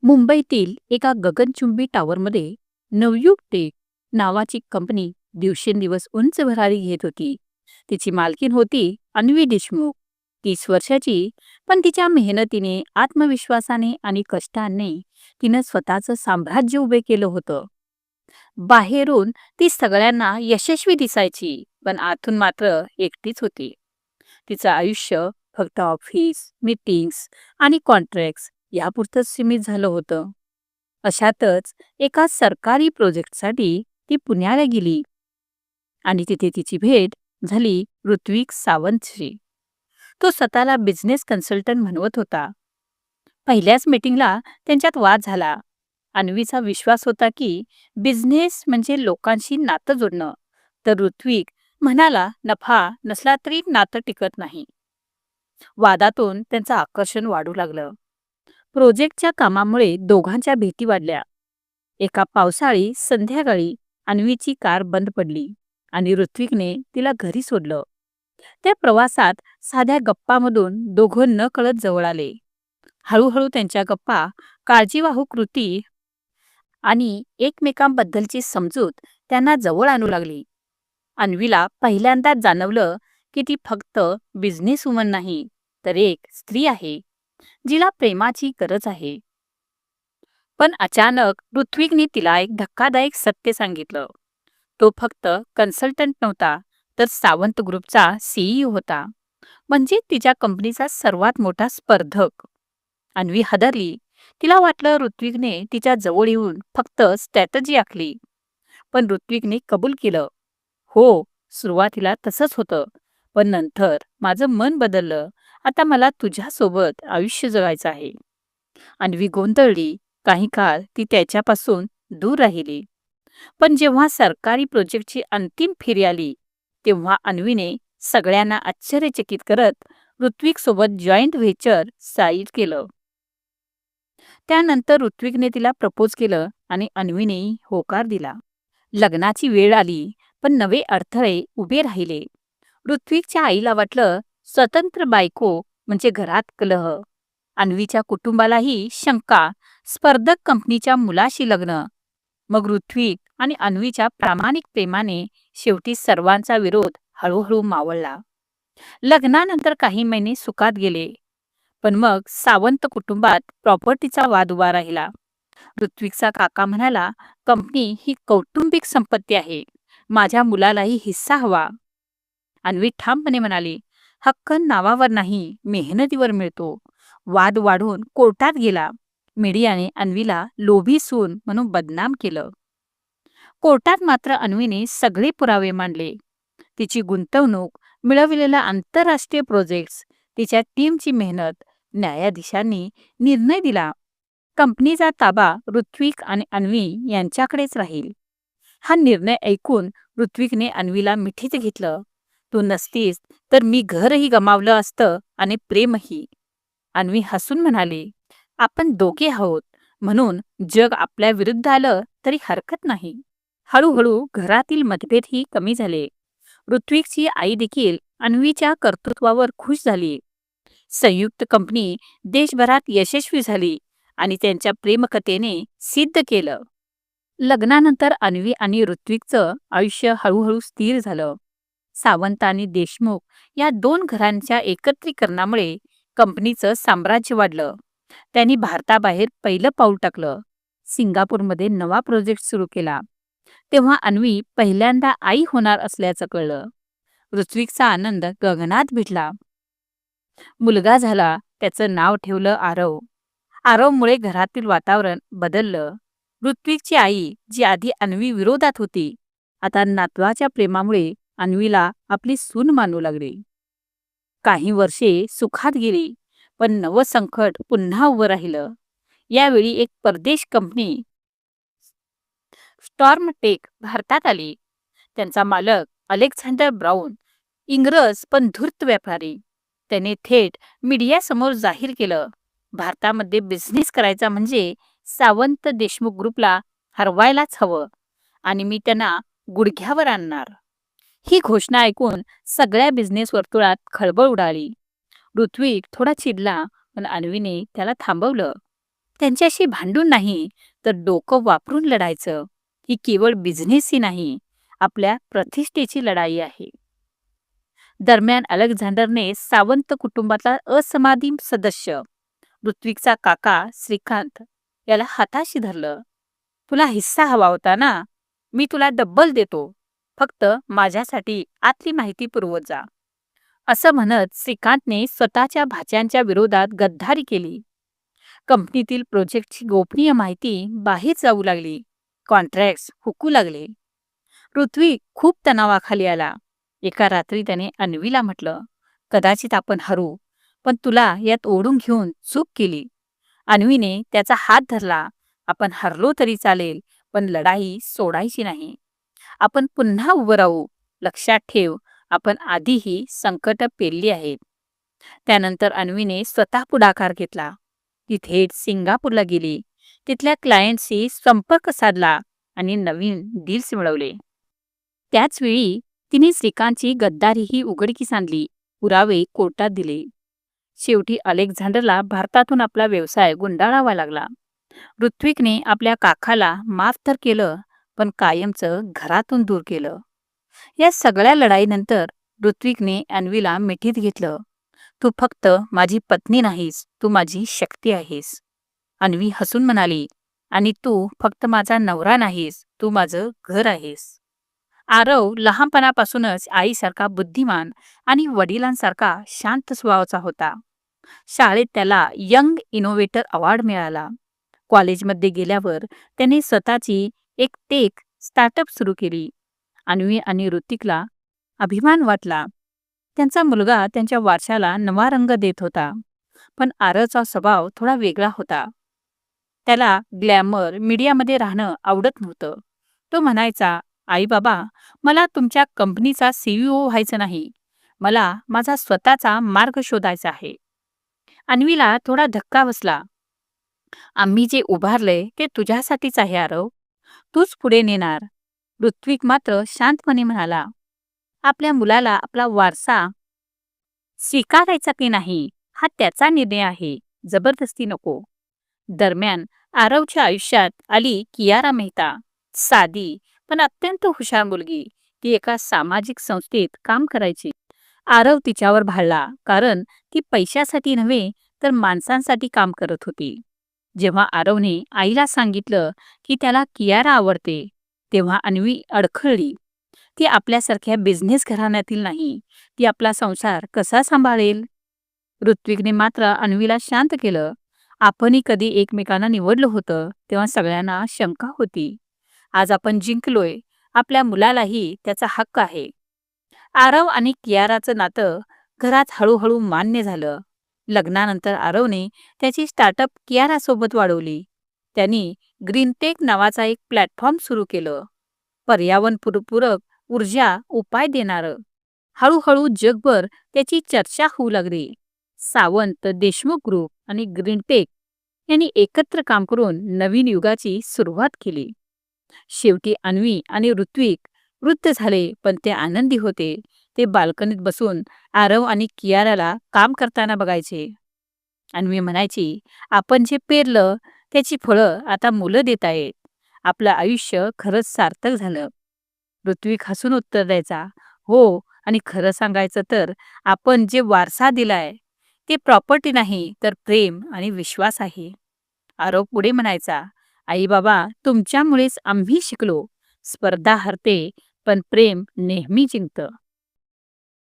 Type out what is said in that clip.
मुंबईतील एका गगनचुंबी टॉवरमध्ये नवयुग टेक नावाची कंपनी दिवसेंदिवस उंच भरारी घेत होती. तिची मालकीन होती अन्वी देशमुख, 30 वर्षाची. पण तिच्या मेहनतीने, आत्मविश्वासाने आणि कष्टाने तिनं स्वतःचं साम्राज्य उभे केलं होतं. बाहेरून ती सगळ्यांना यशस्वी दिसायची, पण आतून मात्र एकटीच होती. तिचं आयुष्य फक्त ऑफिस, मीटिंग्स आणि कॉन्ट्रॅक्ट्स यापुरतंच सीमित झालं होतं. अशातच एका सरकारी प्रोजेक्टसाठी ती पुण्याला गेली आणि तिथे तिची भेट झाली ऋत्विक सावंतशी. तो स्वतःला बिझनेस कन्सल्टंट म्हणवत होता. पहिल्याच मीटिंगला त्यांच्यात वाद झाला. अन्वीचा विश्वास होता की बिझनेस म्हणजे लोकांशी नातं जोडणं, तर ऋत्विक म्हणाला नफा नसला तरी नातं टिकत नाही. वादातून त्यांचं आकर्षण वाढू लागलं. प्रोजेक्टच्या कामामुळे दोघांच्या भेटी वाढल्या. एका पावसाळी संध्याकाळी अन्वीची कार बंद पडली आणि ऋत्विकने तिला घरी सोडलं. त्या प्रवासात साध्या गप्पामधून दोघं न कळत जवळ आले. हळूहळू त्यांच्या गप्पा काळजीवाहू कृती आणि एकमेकांबद्दलची समजूत त्यांना जवळ आणू लागली. अन्वीला पहिल्यांदाच जाणवलं की ती फक्त बिझनेस वुमन नाही, तर एक स्त्री आहे जिला प्रेमाची गरज आहे. पण अचानक ऋत्विकने तिला एक धक्कादायक सत्य सांगितलं. तो फक्त कन्सल्टंट नव्हता, तर सावंत ग्रुपचा सीईओ होता, म्हणजे तिच्या कंपनीचा सर्वात मोठा स्पर्धक. अन्वी हादरली. तिला वाटलं ऋत्विकने तिच्या जवळ येऊन फक्त स्ट्रॅटजी आखली. पण ऋत्विकने कबूल केलं. हो, सुरुवातीला तसंच होतं, पण नंतर माझं मन बदललं. आता मला तुझ्यासोबत आयुष्य जगायचं आहे. अन्वी गोंधळली. काही काळ ती त्याच्यापासून दूर राहिली. पण जेव्हा सरकारी प्रोजेक्टची अंतिम फेरी आली, तेव्हा अन्वीने सगळ्यांना आश्चर्यचकित करत ऋत्विक सोबत जॉईंट व्हेंचर साईन केलं. त्यानंतर ऋत्विकने तिला प्रपोज केलं आणि अन्वीनेही होकार दिला. लग्नाची वेळ आली, पण नवे अडथळे उभे राहिले. ऋत्विकच्या आईला वाटलं स्वतंत्र बायको म्हणजे घरात कलह. अन्वीच्या कुटुंबालाही शंका, स्पर्धक कंपनीच्या मुलाशी लग्न. मग ऋत्विक आणि अन्वीच्या प्रामाणिक प्रेमाने शेवटी सर्वांचा विरोध हळूहळू मावळला. लग्नानंतर काही महिने सुखात गेले, पण मग सावंत कुटुंबात प्रॉपर्टीचा वाद उभा राहिला. ऋत्विकचा काका म्हणाला, कंपनी ही कौटुंबिक संपत्ती आहे, माझ्या मुलालाही हिस्सा हवा. अन्वी ठामपणे म्हणाली, हक्क नावावर नाही, मेहनतीवर मिळतो. वाद वाढून कोर्टात गेला. मीडियाने अन्वीला लोभी सून म्हणून बदनाम केलं. कोर्टात मात्र अन्वीने सगळे पुरावे मांडले. तिची गुंतवणूक, मिळवलेला आंतरराष्ट्रीय प्रोजेक्ट्स, तिच्या टीमची मेहनत. न्यायाधीशांनी निर्णय दिला, कंपनीचा ताबा ऋत्विक आणि अन्वी यांच्याकडेच राहील. हा निर्णय ऐकून ऋत्विकने अन्वीला मिठीत घेतलं. तू नसतीस तर मी घरही गमावलं असतं आणि प्रेमही. अन्वी हसून म्हणाली, आपण दोघे आहोत, म्हणून जग आपल्या विरुद्ध आलं तरी हरकत नाही. हळूहळू घरातील मतभेदही कमी झाले. ऋत्विकची आई देखील अन्वीच्या कर्तृत्वावर खुश झाली. संयुक्त कंपनी देशभरात यशस्वी झाली आणि त्यांच्या प्रेमकथेने सिद्ध केलं. लग्नानंतर अन्वी आणि ऋत्विकचं आयुष्य हळूहळू स्थिर झालं. सावंत आणि देशमुख या दोन घरांच्या एकत्रीकरणामुळे कंपनीचं साम्राज्य वाढलं. त्यांनी भारताबाहेर पहिलं पाऊल टाकलं. सिंगापूरमध्ये नवा प्रोजेक्ट सुरू केला. तेव्हा अन्वी पहिल्यांदा आई होणार असल्याचं कळलं. ऋत्विकचा आनंद गगनात भिडला. मुलगा झाला. त्याचं नाव ठेवलं आरव. आरवमुळे घरातील वातावरण बदललं. ऋत्विकची आई, जी आधी अन्वी विरोधात होती, आता नातवाच्या प्रेमामुळे अन्वीला आपली सून मानू लागली. काही वर्षे सुखात गेली, पण नवं संकट पुन्हा उभं राहिलं. यावेळी एक परदेश कंपनी स्टॉर्म टेक भारतात आली. त्यांचा मालक अलेक्झांडर ब्राऊन, इंग्रज पण धूर्त व्यापारी. त्याने थेट मीडियासमोर जाहीर केलं, भारतामध्ये बिझनेस करायचा म्हणजे सावंत देशमुख ग्रुपला हरवायलाच हवं आणि मी त्यांना गुडघ्यावर आणणार. ही घोषणा ऐकून सगळ्या बिझनेस वर्तुळात खळबळ उडाली. ऋत्विक थोडा चिडला, पण अन्वीने त्याला थांबवलं. त्यांच्याशी भांडून नाही, तर डोकं वापरून लढायचं. ही केवळ बिझनेसची नाही, आपल्या प्रतिष्ठेची लढाई आहे. दरम्यान अलेक्झांडरने सावंत कुटुंबातला असमाधी सदस्य ऋत्विकचा काका श्रीकांत याला हाताशी धरलं. तुला हिस्सा हवा होता ना, मी तुला डब्बल देतो. फक्त माझ्यासाठी आतली माहिती पुरवत जा. असं म्हणत श्रीकांतने स्वतःच्या भाच्यांच्या विरोधात गद्दारी केली. कंपनीतील प्रोजेक्टची गोपनीय माहिती बाहेर जाऊ लागली. कॉन्ट्रॅक्ट्स हुकू लागले. पृथ्वी खूप तणावाखाली आला. एका रात्री त्याने अन्वीला म्हटलं, कदाचित आपण हरू, पण तुला यात ओढून घेऊन चूक केली. अन्वीने त्याचा हात धरला. आपण हरलो तरी चालेल, पण लढाई सोडायची नाही. आपण पुन्हा उभं राहू. लक्षात ठेव, आपण आधीही संकट पेलली आहेत. त्यानंतर अन्वीने स्वतः पुढाकार घेतला. ती थेट सिंगापूरला गेली. तिथल्या क्लायंटशी संपर्क साधला आणि नवीन डील्स मिळवले. त्याचवेळी तिने श्रीकांतची गद्दारीही उघडकीस आणली. पुरावे कोर्टात दिले. शेवटी अलेक्झांडरला भारतातून आपला व्यवसाय गुंडाळावा लागला. ऋत्विकने आपल्या काकाला माफ तर केलं, पण कायमचं घरातून दूर केलं. या सगळ्या लढाईनंतर ऋत्विकने अन्वीला मिठीत घेतलं. तू फक्त माझी पत्नी नाहीस, तू माझी शक्ती आहेस. अन्वी हसून म्हणाली, आणि तू फक्त माझा नवरा नाहीस, तू माझं घर आहेस. आरव लहानपणापासूनच आईसारखा बुद्धिमान आणि वडिलांसारखा शांत स्वभावाचा होता. शाळेत त्याला यंग इनोव्हेटर अवॉर्ड मिळाला. कॉलेजमध्ये गेल्यावर त्याने स्वतःची एक टेक स्टार्टअप सुरू केली. अन्वी आणि ऋतिकला अभिमान वाटला. त्यांचा मुलगा त्यांच्या वारशाला नवा रंग देत होता. पण आरवचा स्वभाव थोडा वेगळा होता. त्याला ग्लॅमर मीडियामध्ये राहणं आवडत नव्हतं. तो म्हणायचा, आई बाबा, मला तुमच्या कंपनीचा CEO व्हायचं नाही. मला माझा स्वतःचा मार्ग शोधायचा आहे. अन्वीला थोडा धक्का बसला. आम्ही जे उभारले ते तुझ्यासाठीच आहे आरव. तूच पुढे नेणार. ऋत्विक मात्र शांतपणे म्हणाला, आपल्या मुलाला आपला वारसा स्वीकारायचा की नाही हा त्याचा निर्णय आहे, जबरदस्ती नको. दरम्यान आरवच्या आयुष्यात आली कियारा मेहता. साधी पण अत्यंत हुशार मुलगी. ती एका सामाजिक संस्थेत काम करायची. आरव तिच्यावर भाळला, कारण ती पैशासाठी नव्हे तर माणसांसाठी काम करत होती. जेव्हा आरवने आईला सांगितलं की त्याला कियारा आवडते, तेव्हा अन्वी अडखळली. ती आपल्यासारख्या बिझनेस घराण्यातील नाही. ती आपला संसार कसा सांभाळेल? ऋत्विकने मात्र अन्वीला शांत केलं. आपणही कधी एकमेकांना निवडलं होतं, तेव्हा सगळ्यांना शंका होती. आज आपण जिंकलोय. आपल्या मुलालाही त्याचा हक्क आहे. आरव आणि कियाराचं नातं घरात हळूहळू मान्य झालं. लग्नानंतर आरवने त्याची स्टार्टअप कियारासोबत वाढवली. त्यांनी ग्रीनटेक नावाचा एक प्लॅटफॉर्म सुरू केलं. पर्यावरणपूरक ऊर्जा उपाय देणारं. हळूहळू जगभर त्याची चर्चा होऊ लागली. सावंत, देशमुख ग्रुप आणि ग्रीनटेक यांनी एकत्र काम करून नवीन युगाची सुरुवात केली. शेवटी अन्वी आणि ऋत्विक वृद्ध झाले, पण ते आनंदी होते. ते बाल्कनीत बसून आरव आणि कियाराला काम करताना बघायचे. अन्वी म्हणायची, आपण जे पेरलं त्याची फळं आता मुलं देत आहेत. आपलं आयुष्य खरंच सार्थक झालं. ऋत्विक हसून उत्तर द्यायचा, हो, आणि खरं सांगायचं तर आपण जे वारसा दिलाय ते प्रॉपर्टी नाही, तर प्रेम आणि विश्वास आहे. आरव पुढे म्हणायचा, आई बाबा, तुमच्यामुळेच आम्ही शिकलो. स्पर्धा हरते, पण प्रेम नेहमी जिंकतं.